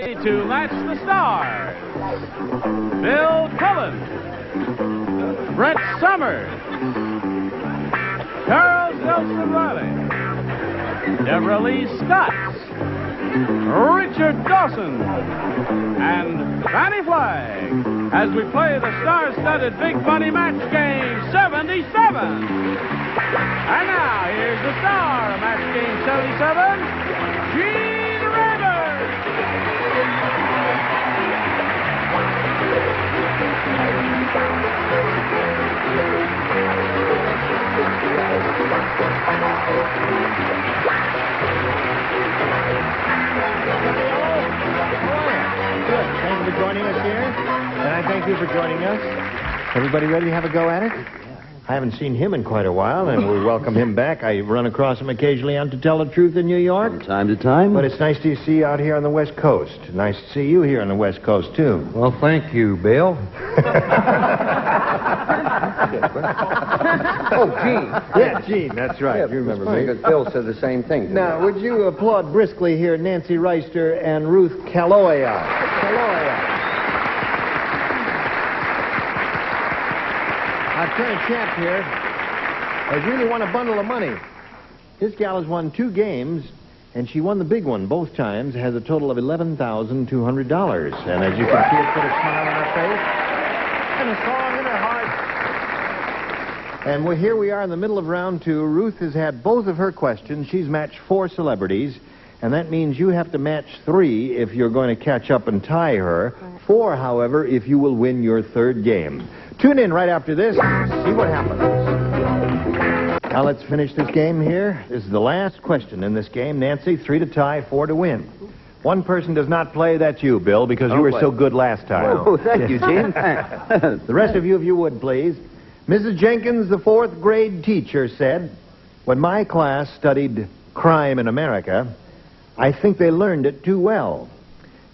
To match the stars, Bill Cullen, Brett Summers, Charles Nelson Riley, Deborah Lee Scott, Richard Dawson, and Fanny Flagg as we play the star-studded Big Money Match Game 77. And now, here's the star of Match Game 77, Gene Rayburn. Good. Thank you for joining us here. And I thank you for joining us. Everybody ready to have a go at it? I haven't seen him in quite a while, and we welcome him back. I run across him occasionally on To Tell the Truth in New York. From time to time. But it's nice to see you out here on the West Coast. Nice to see you here on the West Coast, too. Well, thank you, Bill. Oh, Gene. Yeah, Gene, that's right. You remember me. Because Bill said the same thing. Now, would you applaud briskly here Nancy Reister and Ruth Kaloya? Our current champ here has really won a bundle of money. This gal has won 2 games, and she won the big one both times, has a total of $11,200. And as you can see, it put a smile on her face and a song in her heart. And here we are in the middle of round 2. Ruth has had both of her questions. She's matched 4 celebrities, and that means you have to match 3 if you're going to catch up and tie her. 4, however, if you will win your 3rd game. Tune in right after this, see what happens. Now let's finish this game here. This is the last question in this game. Nancy, 3 to tie, 4 to win. One person does not play, that's you, Bill, because you were so good last time. Oh, thank you, Gene. The rest of you, if you would, please. Mrs. Jenkins, the 4th grade teacher, said, when my class studied crime in America, I think they learned it too well.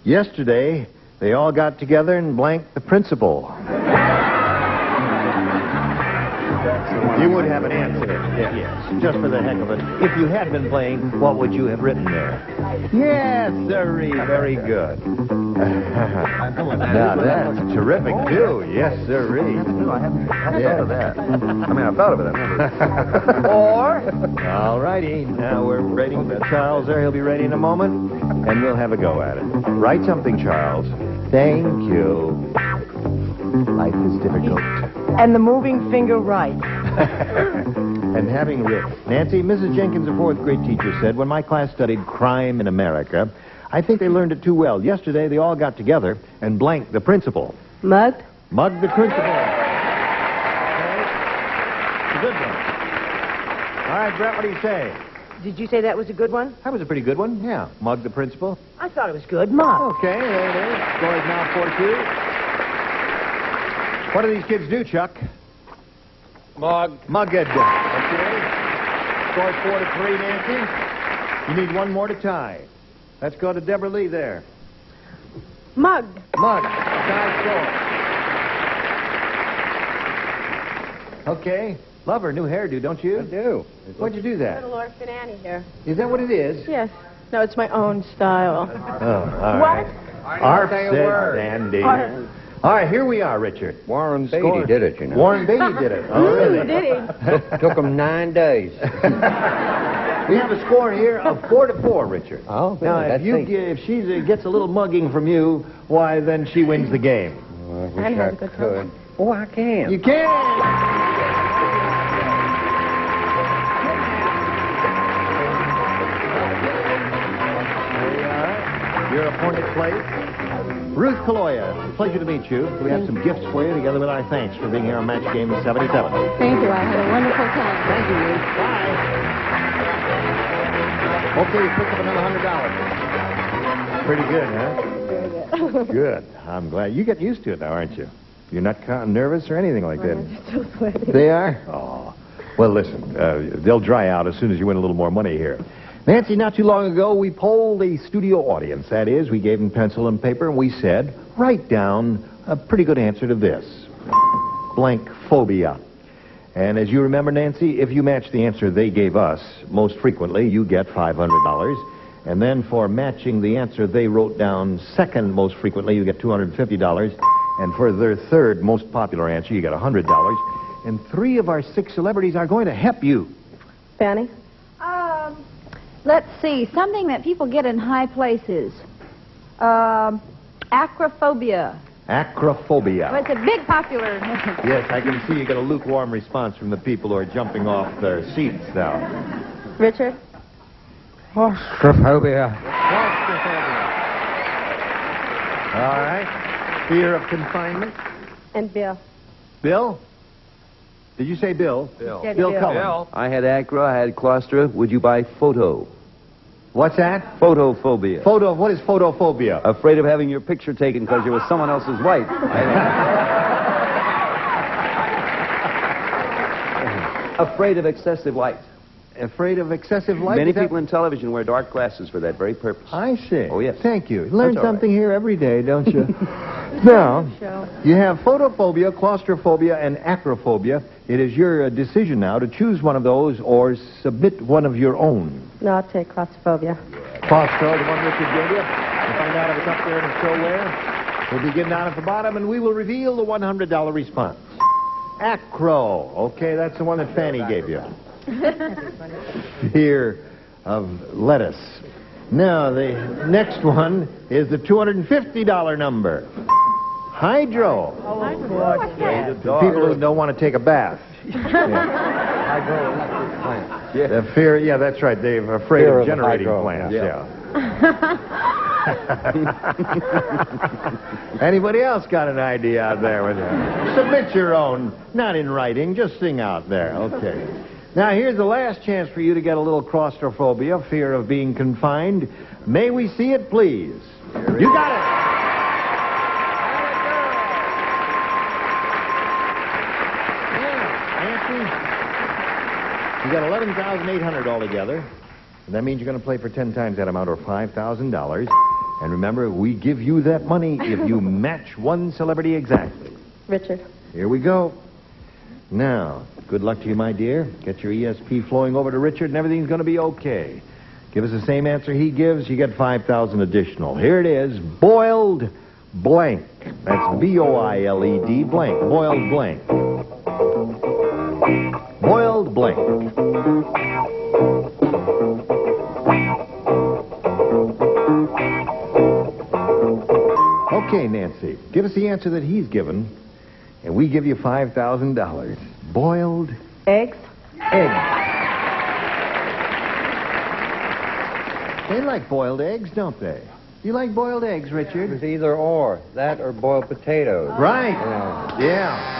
Yesterday, they all got together and blanked the principal. You would have an answer. Yes, just for the heck of it. If you had been playing, what would you have written there? Yes, sirree. Very good. Now, that's terrific, too. Yes, sirree. I hadn't thought of that. I mean, I've thought of it. I've never... Or? All righty. Now we're ready. Charles there. He'll be ready in a moment, and we'll have a go at it. Write something, Charles. Thank you. Life is difficult. And the moving finger right. And having writ. Nancy, Mrs. Jenkins, a 4th grade teacher, said, when my class studied crime in America, I think they learned it too well. Yesterday, they all got together and blanked the principal. Mugged? Mugged the principal. Okay. It's a good one. All right, Brett, what do you say? Did you say that was a good one? That was a pretty good one, yeah. Mugged the principal. I thought it was good. Mug. Okay, there it is. Score is now 4-2. What do these kids do, Chuck? Mugged. Okay. Score's 4-3, Nancy. You need one more to tie. Let's go to Deborah Lee there. Mugged. Tie score. Okay. Love her new hairdo, don't you? I do. Why'd you do that? Little Orphan Annie here. Is that what it is? Yes. No, it's my own style. Oh, all right. What? Arf said Sandy. All right, here we are, Richard. Warren Beatty did it, you know. Warren Beatty did it. Oh, really? Did he? Took him We9 days. have a score here of 4-4, Richard. Oh, now if she gets a little mugging from you, why then she wins the game. I wish And I has a good could. time. Oh, I can. You can. There you are. Your appointed place. Ruth Kaloya, pleasure to meet you. We have some gifts for you, together with our thanks for being here on Match Game 77. Thank you. I had a wonderful time. Thank you, Ruth. Bye. Okay, you picked up another $100. Pretty good, huh? Very good. Good. I'm glad. You get used to it now, aren't you? You're not nervous or anything like that. I'm still sweaty. They are? Oh. Well, listen, they'll dry out as soon as you win a little more money here. Nancy, not too long ago, we polled the studio audience. That is, we gave them pencil and paper, and we said, write down a pretty good answer to this. Blank phobia. And as you remember, Nancy, if you match the answer they gave us, most frequently, you get $500. And then for matching the answer they wrote down second most frequently, you get $250. And for their third most popular answer, you get $100. And 3 of our 6 celebrities are going to help you. Fanny? Let's see. Something that people get in high places. Acrophobia. Acrophobia. Well, it's a big popular... Yes, I can see you get a lukewarm response from the people who are jumping off their seats now. Richard? Claustrophobia. All right. Fear of confinement. And Bill? Bill? Did you say Bill? Bill. Bill Cullen. I had acro, I had claustra. Would you buy photo? What's that? Photophobia. What is photophobia? Afraid of having your picture taken because you're with someone else's wife. Afraid of excessive light. Afraid of excessive light? Many people in television wear dark glasses for that very purpose. I see. Oh, yes. Thank you. Learn That's all something here every day, don't you? Now, you have photophobia, claustrophobia, and acrophobia. It is your decision now to choose one of those or submit one of your own. No, I'll take claustrophobia. Claustro, the one Richard gave you. We'll find out if it's up there and it's still there. We'll begin down at the bottom, and we will reveal the $100 response. Acro. Okay, that's the one that Fanny gave you. Here of lettuce. Now, the next one is the $250 number. Hydro. The people who don't want to take a bath. Hydroelectric plant. Yeah. The fear, yeah, that's right. They're afraid Fear of of generating hydro, plants. yeah. Anybody else got an idea out there with you? Submit your own, not in writing, just sing out there. Okay. Now, here's the last chance for you to get a little claustrophobia, fear of being confined. May we see it, please? You got it. You got $11,800 altogether. And that means you're going to play for 10 times that amount, or $5,000. And remember, we give you that money if you match one celebrity exactly. Richard? Here we go. Now, good luck to you, my dear. Get your ESP flowing over to Richard, and everything's going to be okay. Give us the same answer he gives, you get $5,000 additional. Here it is, boiled blank. That's B-O-I-L-E-D blank. Boiled blank. Boiled blank. Okay, Nancy, give us the answer that he's given, and we give you $5,000. Boiled Eggs? eggs. They like boiled eggs, don't they? You like boiled eggs, Richard? It's either or. That or boiled potatoes. Right. Yeah. Yeah.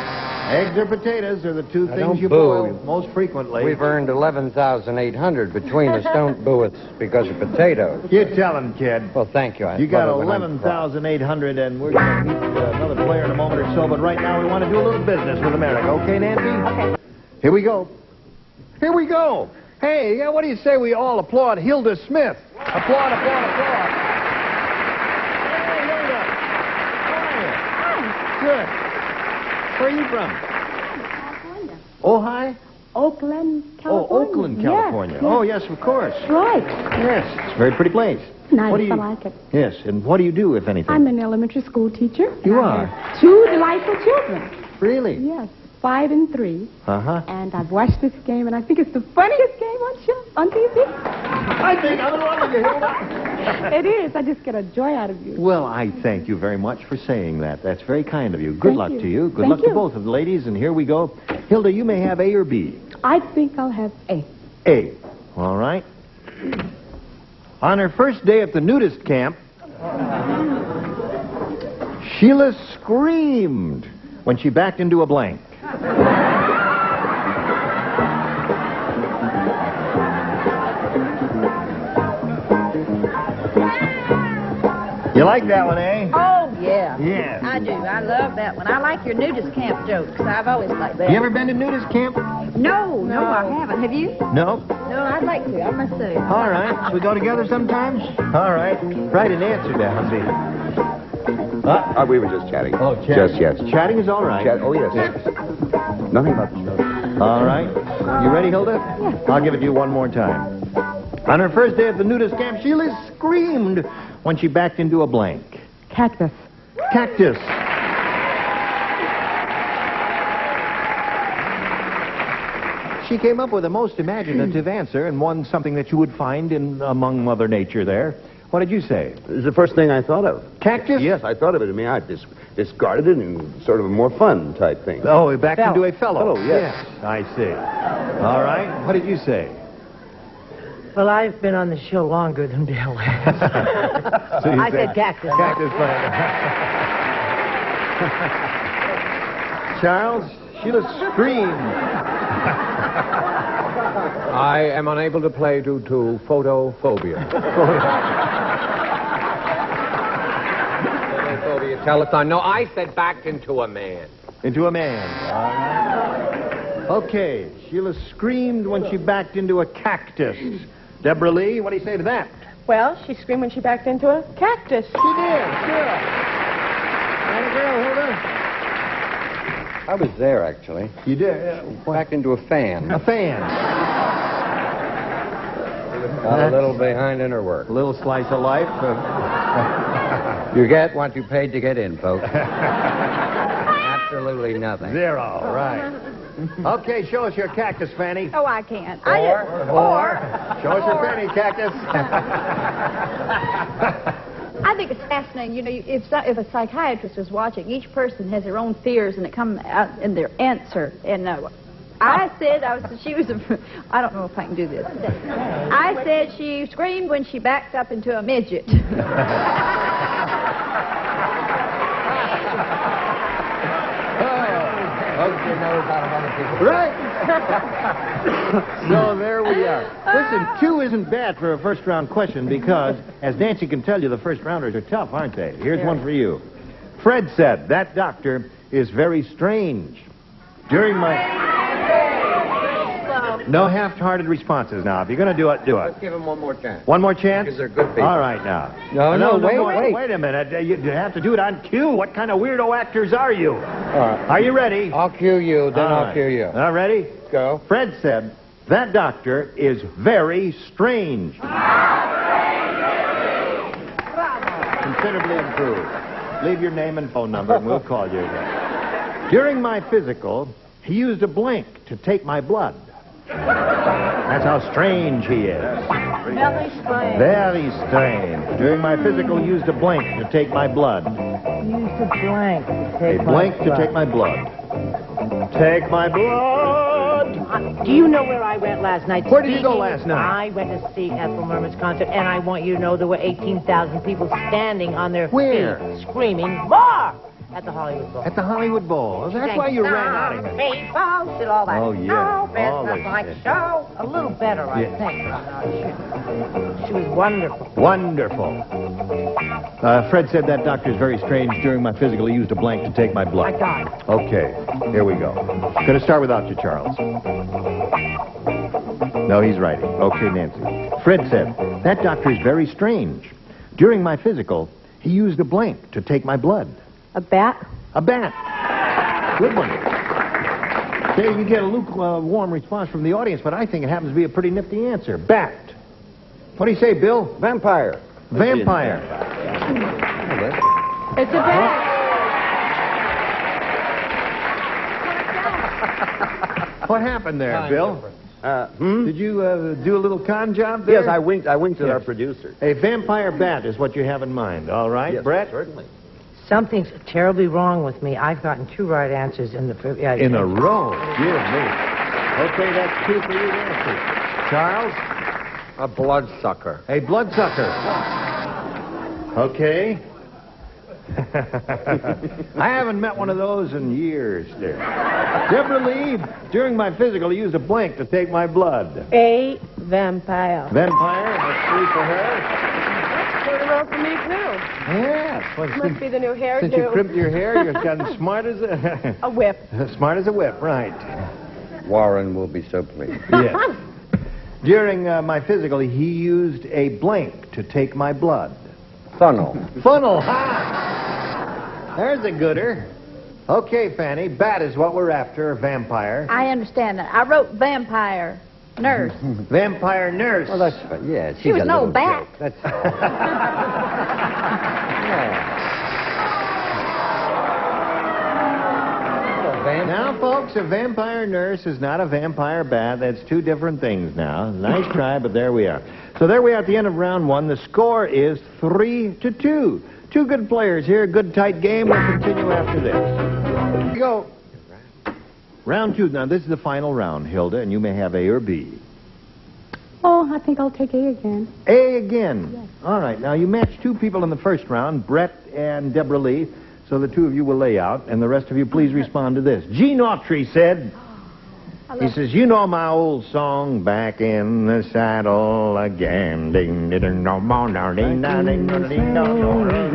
Eggs or potatoes are the two Now, things don't you boo. boil most frequently. We've earned $11,800 between us. Don't boo us because of potatoes. You tell him, kid. Well, thank you. I You got love it when I'm proud. $11,800, and we're going to meet another player in a moment or so, but right now we want to do a little business with America. Okay, Nancy? Okay. Here we go. Here we go. Hey, yeah, what do you say we all applaud Hilda Smith? Applaud, applaud, applaud. Hey, Hilda. How are you? Good. Where are you from? California. Ojai? Oakland, Oh, California. Oakland, California. Yes, Oh, yes, of course. yes. Right. Yes, it's a very pretty place. Nice, What do you... I like it. Yes, and what do you do, if anything? I'm an elementary school teacher. You I are? have 2 delightful children. Really? Yes, 5 and 3. Uh-huh. And I've watched this game, and I think it's the funniest game on TV. I think I'm in love with you, Hilda. It is. I just get a joy out of you. Well, I thank you very much for saying that. That's very kind of you. Good Thank luck you. to you. Good Thank luck to you. both of the ladies, and here we go. Hilda, you may have A or B. I think I'll have A. A. All right. On her first day at the nudist camp, Sheila screamed when she backed into a blank. You like that one, eh? Oh, yeah. Yeah. I do. I love that one. I like your nudist camp jokes. I've always liked that. You ever been to nudist camp? No, I haven't. Have you? No. No, I'd like to. I must say. All right. Should we go together sometimes? All right. Write an answer down, see. We were just chatting. Oh, chatting. Just, yes. Chatting is all right. Oh, yes. Nothing about the show. All right. You ready, Hilda? Yes. I'll give it to you one more time. On her first day at the nudist camp, Sheila screamed when she backed into a blank. Cactus. Cactus. She came up with the most imaginative answer and won something that you would find in among Mother Nature there. What did you say? It was the first thing I thought of. Cactus? Yes, I thought of it. I mean, I discarded it in sort of a more fun type thing. Oh, back into a fellow. Fellow, yes. I see. All right. What did you say? Well, I've been on the show longer than Bill has. So I said cactus. Cactus plant. Charles, Sheila screamed. I am unable to play due to photophobia. Photophobia telethon. No, I said backed into a man. Into a man. All right. Okay, Sheila screamed when she backed into a cactus. Deborah Lee, what do you say to that? Well, she screamed when she backed into a cactus. She did, sure. Right, girl, Hilda? I was there, actually. You did? Back into a fan. A fan. Got a little behind in her work. A little slice of life. You get what you paid to get in, folks. Absolutely nothing. Zero, right. Okay, show us your cactus, Fanny. Oh, I can't. Or. Show us your fanny, cactus. I think it's fascinating. You know, if a psychiatrist is watching, each person has their own fears, and it comes out in their answer. And I said I don't know if I can do this. I said she screamed when she backed up into a midget. Right. So there we are. Listen, 2 isn't bad for a first-round question because, as Nancy can tell you, the first-rounders are tough, aren't they? Here's one for you. Fred said, that doctor is very strange. During my... No half-hearted responses now. If you're going to do it, do it. Let's give him one more chance. One more chance? Because they're good people. All right, now. No, wait. Wait a minute. You have to do it on cue. What kind of weirdo actors are you? Are you ready? I'll cue you, then I'll cue you. All ready? Go. Fred said, that doctor is very strange. Considerably improved. Leave your name and phone number, and we'll call you again. During my physical, he used a blank to take my blood. That's how strange he is. Very strange. Very strange. During my physical, he used a blank to take my blood. Used a blank to take A blank to take my blood. Take my blood. Do you know where I went last night? Where did you go last night? I went to see Ethel Merman's concert, and I want you to know there were 18,000 people standing on their Where? feet, screaming, more! At the Hollywood Bowl. At the Hollywood Bowl. That's why you ran out of here. People, did all that. Oh, yeah. All Business that like shit. show. A little better, I think. But I'm not sure. She was wonderful. Wonderful. Fred said that doctor's very strange. During my physical, he used a blank to take my blood. I got it. Okay, here we go. Going to start without you, Charles. No, he's writing. Okay, Nancy. Fred said, that doctor's very strange. During my physical, he used a blank to take my blood. A bat? A bat. Good one. Okay, you get a lukewarm response from the audience, but I think it happens to be a pretty nifty answer. Bat. What do you say, Bill? Vampire. Vampire. It's a bat. What happened there, Bill? Did you do a little con job there? Yes, I winked at our producer. A vampire bat is what you have in mind. All right, Yes, Brett? certainly. Something's terribly wrong with me. I've gotten 2 right answers in the... In a row. Dear me. Okay, that's 2 for you, Nancy. Charles? A bloodsucker. A bloodsucker. Okay. I haven't met one of those in years, dear. Deborah Lee, during my physical, I used a blank to take my blood. A vampire. Vampire, that's 3 for her. Played a role for me, too. Yes. Well, Must be the new hairdo. since you crimped your hair, you've gotten smart as A whip. smart as a whip, right. Warren will be so pleased. Yes. During my physical, he used a blank to take my blood. Funnel. Funnel, ha! There's a gooder. Okay, Fanny, bat is what we're after, a vampire. I understand that. I wrote vampire. Nurse. Vampire nurse. Well, that's yeah. She was a no little bat. joke. That's yeah. Now, folks, a vampire nurse is not a vampire bat. That's two different things now. Nice try, but there we are. So there we are at the end of round one. The score is 3-2. Two good players here. Good tight game. We'll continue after this. Here we go. Round two. Now, this is the final round, Hilda, and you may have A or B. Oh, I think I'll take A again. A again. Yes. All right. Now, you matched two people in the first round, Brett and Deborah Lee. So the two of you will lay out, and the rest of you please respond to this. Gene Autry said, he says, you know my old song, Back in the Saddle Again. Ding, ding, ding, dong, dong, dong, ding, dong, ding, dong, ding, dong, dong, ding, dong.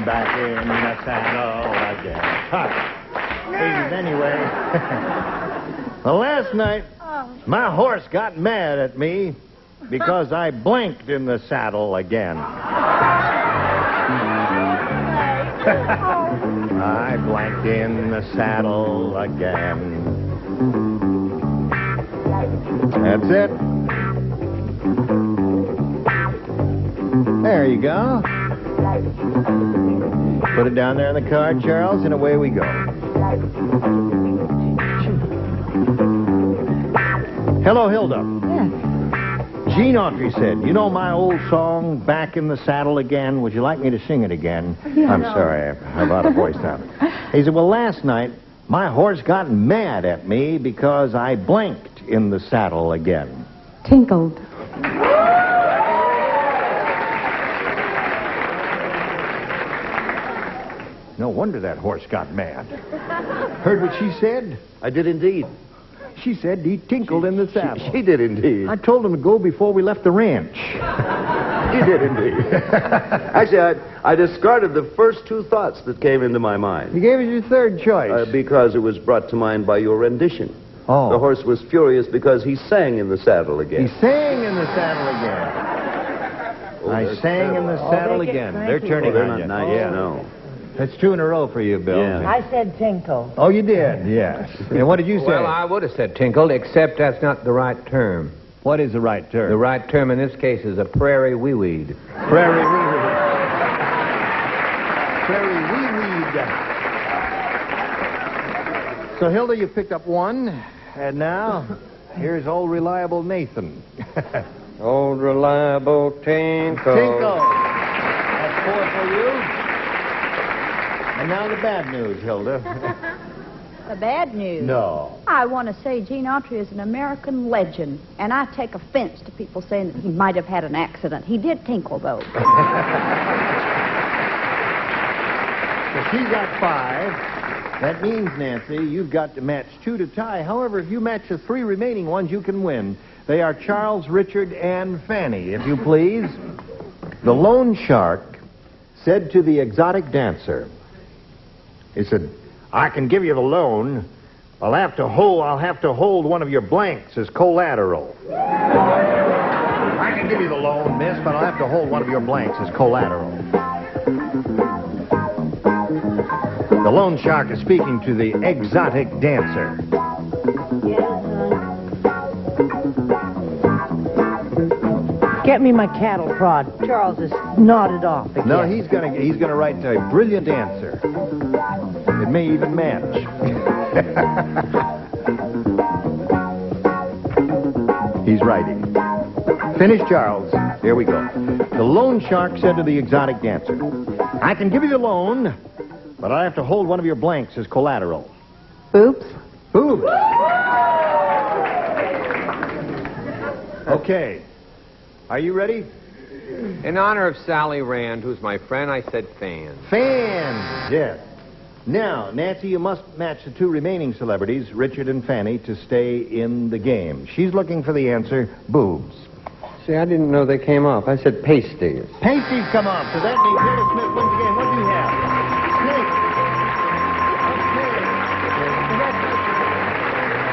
Back in the saddle again. Ladies, anyway. Well, last night, my horse got mad at me because I blanked in the saddle again. I blanked in the saddle again. That's it. There you go. Put it down there on the card, Charles, and away we go. Hello, Hilda. Yes. Gene Autry said, you know my old song, Back in the Saddle Again? Would you like me to sing it again? Yeah. I'm sorry, I've out of voice now. He said, well, last night, my horse got mad at me because I blanked in the saddle again. Tinkled. No wonder that horse got mad. Heard what she said? I did indeed. She said he tinkled in the saddle. She did indeed. I told him to go before we left the ranch. He did indeed. Actually, I discarded the first two thoughts that came into my mind. You gave us your third choice. Because it was brought to mind by your rendition. Oh. The horse was furious because he sang in the saddle again. He sang in the saddle again. I sang in the saddle again. They're turning they're on not you. nice, Yeah. no. That's two in a row for you, Bill. Yeah. I said tinkle. Oh, you did? Yes. And what did you say? Well, I would have said tinkled, except that's not the right term. What is the right term? The right term in this case is a prairie wee-weed. Prairie wee-weed. Prairie wee-weed. So, Hilda, you picked up one, and now here's old reliable Nathan. Old reliable tinkle. Tinkle. That's four for you. And now the bad news, Hilda. The bad news. No. I want to say Gene Autry is an American legend, and I take offense to people saying that he might have had an accident. He did tinkle, though. So she got 5. That means, Nancy, you've got to match 2 to tie. However, if you match the 3 remaining ones, you can win. They are Charles, Richard, and Fanny, if you please. The loan shark said to the exotic dancer, he said, I can give you the loan. I'll have to hold one of your blanks as collateral. I can give you the loan, miss, but I'll have to hold one of your blanks as collateral. The loan shark is speaking to the exotic dancer. Get me my cattle prod. Charles is nodded off again. No, he's gonna write a brilliant answer. It may even match. He's writing. Finish, Charles. Here we go. The loan shark said to the exotic dancer, I can give you the loan, but I have to hold one of your blanks as collateral. Oops. Oops. Okay. Are you ready? In honor of Sally Rand, who's my friend, I said fan. Fans, yes. Now, Nancy, you must match the 2 remaining celebrities, Richard and Fanny, to stay in the game. She's looking for the answer, boobs. See, I didn't know they came off. I said pasties. Pasties come off, so that means Hilda Smith wins the game. What do you have? Snake.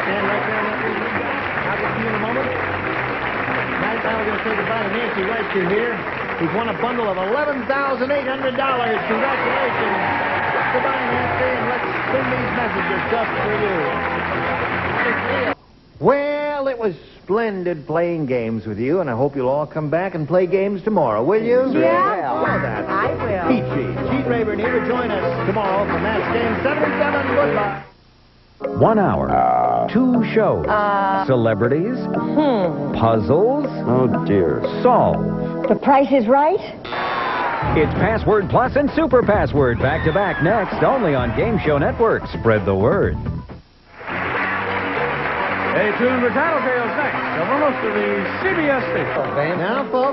Stand right there, Nancy. I'll get you in a moment. Right now, we're going to say goodbye to Nancy Reicher here, who's won a bundle of $11,800. Congratulations. Goodbye, Nancy, and let's send these messages just for you. Well, it was splendid playing games with you, and I hope you'll all come back and play games tomorrow, will you? Yeah. Well, that's I will. peachy. Gene Rayburn here. Join us tomorrow for Match Game 77. Goodbye. 1 hour, 2 shows, celebrities, puzzles, Oh, dear. solved. The Price is Right? It's Password Plus and Super Password back to back next, only on Game Show Network. Spread the word. Stay tuned for Tattletales next over most of the CBS stations. Now, folks.